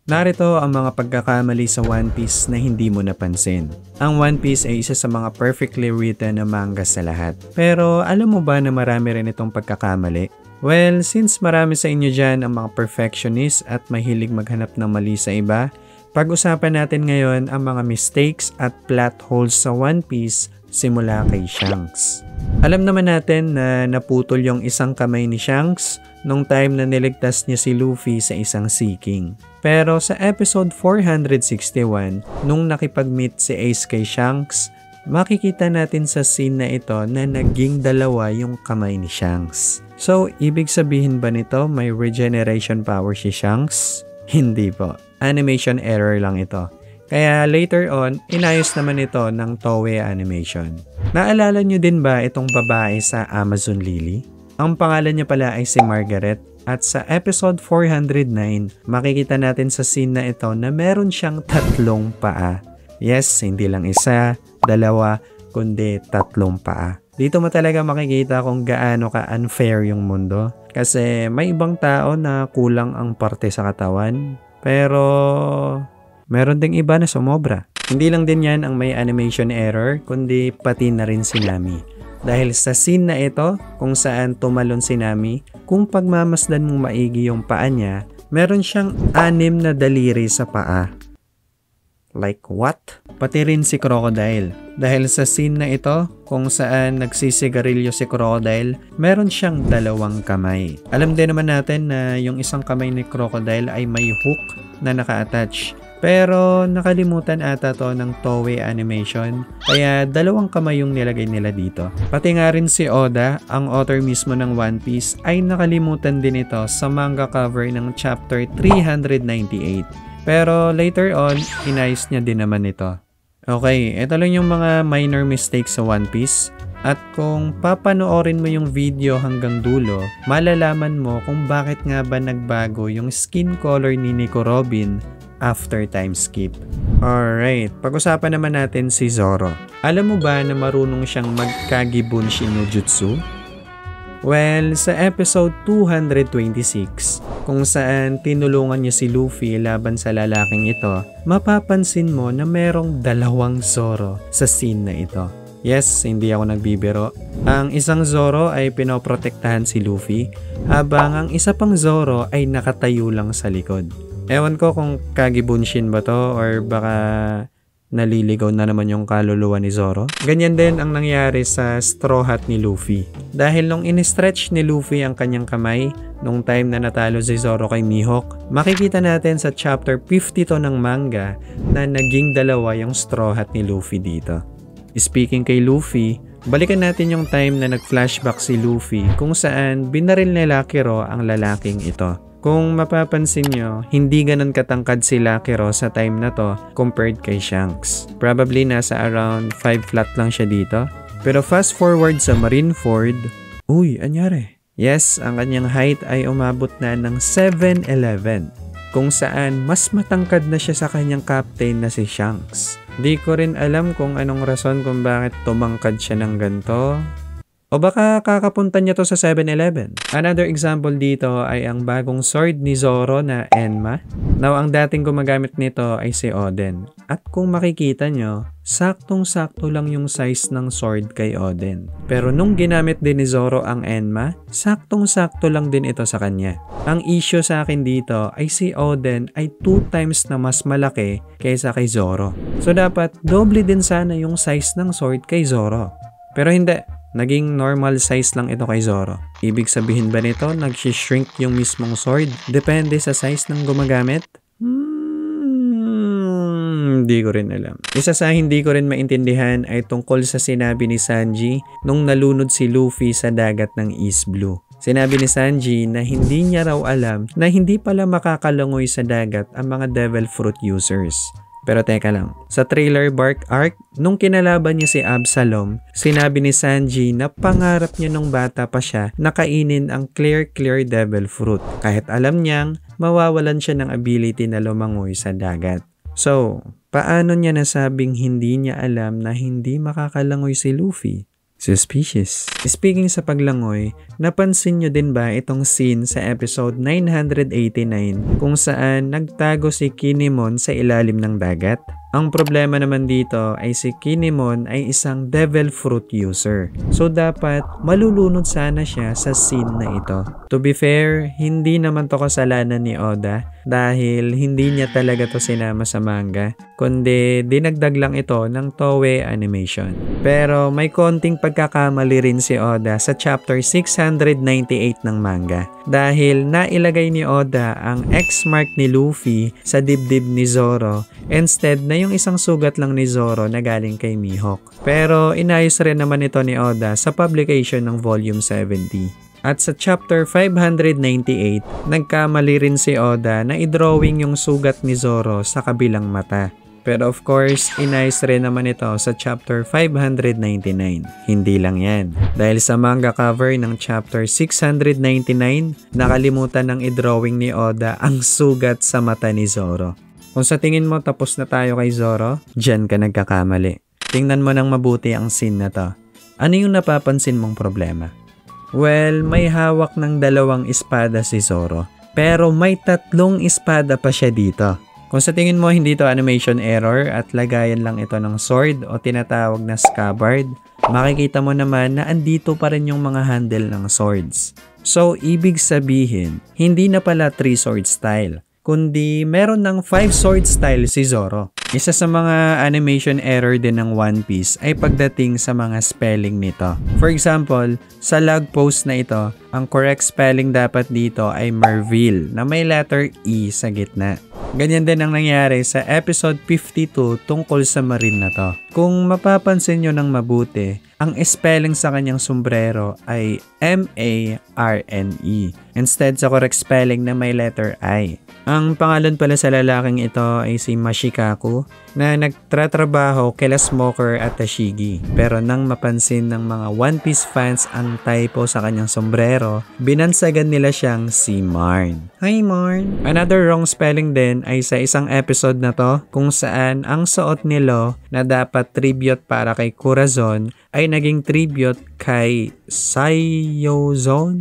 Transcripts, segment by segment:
Narito ang mga pagkakamali sa One Piece na hindi mo napansin. Ang One Piece ay isa sa mga perfectly written na manga sa lahat. Pero alam mo ba na marami rin itong pagkakamali? Well, since marami sa inyo dyan ang mga perfectionist at mahilig maghanap ng mali sa iba, pag-usapan natin ngayon ang mga mistakes at plot holes sa One Piece simula kay Shanks. Alam naman natin na naputol yung isang kamay ni Shanks nung time na niligtas niya si Luffy sa isang Sea King. Pero sa episode 461, nung nakipag-meet si Ace kay Shanks, makikita natin sa scene na ito na naging dalawa yung kamay ni Shanks. So, ibig sabihin ba nito may regeneration power si Shanks? Hindi po. Animation error lang ito. Kaya later on, inayos naman ito ng Toei Animation. Naalala nyo din ba itong babae sa Amazon Lily? Ang pangalan niya pala ay si Margaret. At sa episode 409, makikita natin sa scene na ito na meron siyang 3 paa. Yes, hindi lang isa, 2, kundi 3 paa. Dito mo talaga makikita kung gaano ka unfair yung mundo. Kasi may ibang tao na kulang ang parte sa katawan. Pero meron ding iba na sumobra. Hindi lang din yan ang may animation error, kundi pati na rin si Nami. Dahil sa scene na ito, kung saan tumalon si Nami, kung pagmamasdan mong maigi yung paa niya, meron siyang 6 na daliri sa paa. Like what? Pati rin si Crocodile. Dahil sa scene na ito, kung saan nagsisigarilyo si Crocodile, meron siyang 2 kamay. Alam din naman natin na yung isang kamay ni Crocodile ay may hook na naka-attach. Pero nakalimutan ata to ng Toei Animation, kaya 2 kamay yung nilagay nila dito. Pati nga rin si Oda, ang author mismo ng One Piece, ay nakalimutan din ito sa manga cover ng chapter 398. Pero later on, inayos niya din naman ito. Okay, ito lang yung mga minor mistakes sa One Piece. At kung papanoorin mo yung video hanggang dulo, malalaman mo kung bakit nga ba nagbago yung skin color ni Nico Robin after time skip. Alright, pag-usapan naman natin si Zoro. Alam mo ba na marunong siyang magkagibunshi no jutsu? Well, sa episode 226, kung saan tinulungan niya si Luffy laban sa lalaking ito, mapapansin mo na merong 2 Zoro sa scene na ito. Yes, hindi ako nagbibiro. Ang isang Zoro ay pinoprotektahan si Luffy, habang ang isa pang Zoro ay nakatayo lang sa likod. Ewan ko kung kagibunshin ba to or baka naliligaw na naman yung kaluluwa ni Zoro. Ganyan din ang nangyari sa Straw Hat ni Luffy. Dahil nung in-stretch ni Luffy ang kanyang kamay, nung time na natalo si Zoro kay Mihawk, makikita natin sa chapter 52 ng manga na naging 2 yung Straw Hat ni Luffy dito. Speaking kay Luffy, balikan natin yung time na nag-flashback si Luffy kung saan binaril ni Lakiro ang lalaking ito. Kung mapapansin nyo, hindi ganun katangkad si Lakiro sa time na to compared kay Shanks. Probably nasa around 5 flat lang siya dito. Pero fast forward sa Marineford, uy, anyari? Yes, ang kanyang height ay umabot na ng 7'11", kung saan mas matangkad na siya sa kanyang captain na si Shanks. Di ko rin alam kung anong rason kung bakit tumangkad siya ng ganito. O baka kakapunta niya to sa 7-Eleven. Another example dito ay ang bagong sword ni Zoro na Enma. Now, ang dating gumagamit nito ay si Oden. At kung makikita nyo, saktong-sakto lang yung size ng sword kay Oden. Pero nung ginamit din ni Zoro ang Enma, saktong-sakto lang din ito sa kanya. Ang issue sa akin dito ay si Oden ay 2 times na mas malaki kaysa kay Zoro. So dapat doble din sana yung size ng sword kay Zoro. Pero hindi. Naging normal size lang ito kay Zoro. Ibig sabihin ba nito, nag-shrink yung mismong sword? Depende sa size ng gumagamit? Hindi ko rin alam. Isa sa hindi ko rin maintindihan ay tungkol sa sinabi ni Sanji nung nalunod si Luffy sa dagat ng East Blue. Sinabi ni Sanji na hindi niya raw alam na hindi pala makakalangoy sa dagat ang mga Devil Fruit users. Pero teka lang, sa Trailer Bark arc, nung kinalaban niya si Absalom, sinabi ni Sanji na pangarap niya nung bata pa siya na kainin ang clear devil fruit. Kahit alam niyang mawawalan siya ng ability na lumangoy sa dagat. So, paano niya nasabing hindi niya alam na hindi makakalangoy si Luffy? Suspicious. Speaking sa paglangoy, napansin nyo din ba itong scene sa episode 989 kung saan nagtago si Kinemon sa ilalim ng dagat? Ang problema naman dito ay si Kinemon ay isang devil fruit user. So dapat malulunod sana siya sa scene na ito. To be fair, hindi naman to kasalanan ni Oda dahil hindi niya talaga to sinama sa manga, kundi dinagdag lang ito ng Toei animation. Pero may konting pagkakamali rin si Oda sa chapter 698 ng manga dahil nailagay ni Oda ang X mark ni Luffy sa dibdib ni Zoro instead na yung isang sugat lang ni Zoro na galing kay Mihawk. Pero inayos rin naman ito ni Oda sa publication ng volume 70. At sa chapter 598, nagkamali rin si Oda na i-drawing yung sugat ni Zoro sa kabilang mata. Pero of course, inayos rin naman ito sa chapter 599. Hindi lang yan. Dahil sa manga cover ng chapter 699, nakalimutan ng i-drawing ni Oda ang sugat sa mata ni Zoro. Kung sa tingin mo tapos na tayo kay Zoro, dyan ka nagkakamali. Tingnan mo ng mabuti ang scene na to. Ano yung napapansin mong problema? Well, may hawak ng 2 espada si Zoro. Pero may 3 espada pa siya dito. Kung sa tingin mo hindi to animation error at lagayan lang ito ng sword o tinatawag na scabbard, makikita mo naman na andito pa rin yung mga handle ng swords. So, ibig sabihin, hindi na pala 3 sword style, kundi meron ng 5 sword style si Zoro. Isa sa mga animation error din ng One Piece ay pagdating sa mga spelling nito. For example, sa log post na ito, ang correct spelling dapat dito ay Merville na may letter E sa gitna. Ganyan din ang nangyari sa episode 52 tungkol sa marine na to. Kung mapapansin nyo ng mabuti, ang spelling sa kanyang sombrero ay M-A-R-N-E instead sa correct spelling na may letter I. Ang pangalan pala sa lalaking ito ay si Mashikaku na nagtratrabaho kila Smoker at Tashigi. Pero nang mapansin ng mga One Piece fans ang typo sa kanyang sombrero, binansagan nila siyang si Marn. Hi Marn! Another wrong spelling din ay sa isang episode na to kung saan ang suot ni Law na dapat tribute para kay Corazon ay naging tribute kay Saiyozon.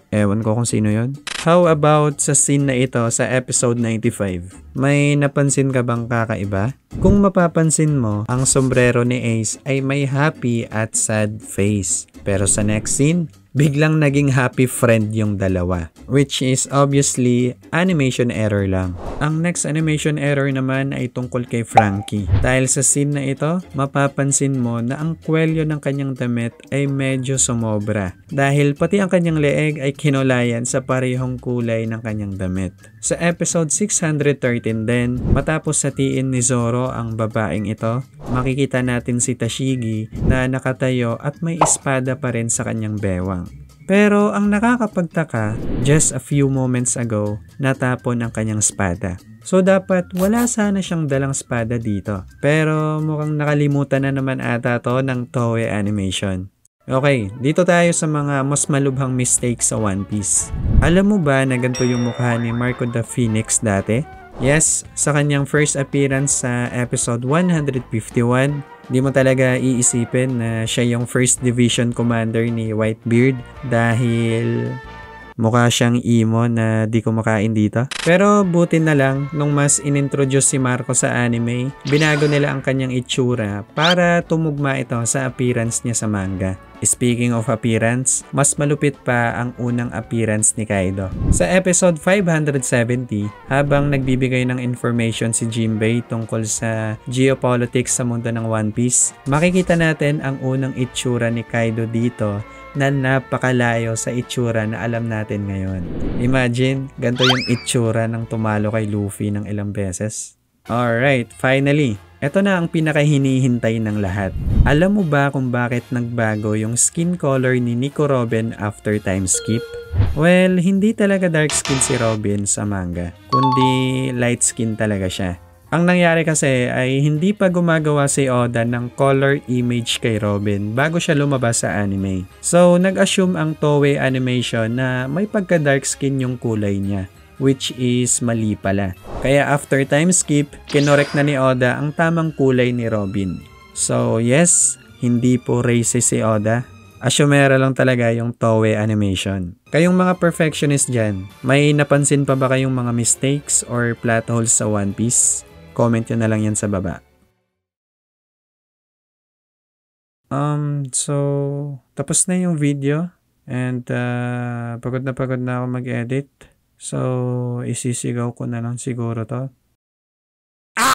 Ewan ko kung sino yon. How about sa scene na ito sa episode 95? May napansin ka bang kakaiba? Kung mapapansin mo, ang sombrero ni Ace ay may happy at sad face. Pero sa next scene, biglang naging happy friend yung dalawa. Which is obviously animation error lang. Ang next animation error naman ay tungkol kay Franky. Dahil sa scene na ito, mapapansin mo na ang kwelyo ng kanyang damit ay medyo sumobra. Dahil pati ang kanyang leeg ay kinulayan sa parehong kulay ng kanyang damit. Sa episode 613 din, matapos satiin ni Zoro ang babaeng ito, makikita natin si Tashigi na nakatayo at may espada pa rin sa kanyang bewang. Pero ang nakakapagtaka, just a few moments ago, natapon ang kanyang espada. So dapat wala sana siyang dalang espada dito. Pero mukhang nakalimutan na naman ata to ng Toei Animation. Okay, dito tayo sa mga mas malubhang mistakes sa One Piece. Alam mo ba na ganito yung mukha ni Marco the Phoenix dati? Yes, sa kanyang first appearance sa episode 151, di mo talaga iisipin na siya yung first division commander ni Whitebeard dahil mukha siyang emo na di kumakain dito. Pero buti na lang, nung mas inintroduce si Marco sa anime, binago nila ang kanyang itsura para tumugma ito sa appearance niya sa manga. Speaking of appearance, mas malupit pa ang unang appearance ni Kaido. Sa episode 570, habang nagbibigay ng information si Jinbei tungkol sa geopolitics sa mundo ng One Piece, makikita natin ang unang itsura ni Kaido dito na napakalayo sa itsura na alam natin ngayon. Imagine, ganito yung itsura ng tumalo kay Luffy ng ilang beses. Alright, finally, ito na ang pinakahinihintay ng lahat. Alam mo ba kung bakit nagbago yung skin color ni Nico Robin after time skip? Well, hindi talaga dark skin si Robin sa manga, kundi light skin talaga siya. Ang nangyari kasi ay hindi pa gumagawa si Oda ng color image kay Robin bago siya lumabas sa anime. So, nag-assume ang Toei Animation na may pagka-dark skin yung kulay niya, which is mali pala. Kaya after time skip, kinorek na ni Oda ang tamang kulay ni Robin. So, yes, hindi po racist si Oda. Asyumera lang talaga yung Toei animation. Kayong mga perfectionist dyan, may napansin pa ba kayong mga mistakes or plot holes sa One Piece? Comment nyo na lang yan sa baba. So, tapos na yung video. And pagod na ako mag-edit. So, isisigaw ko na lang siguro to.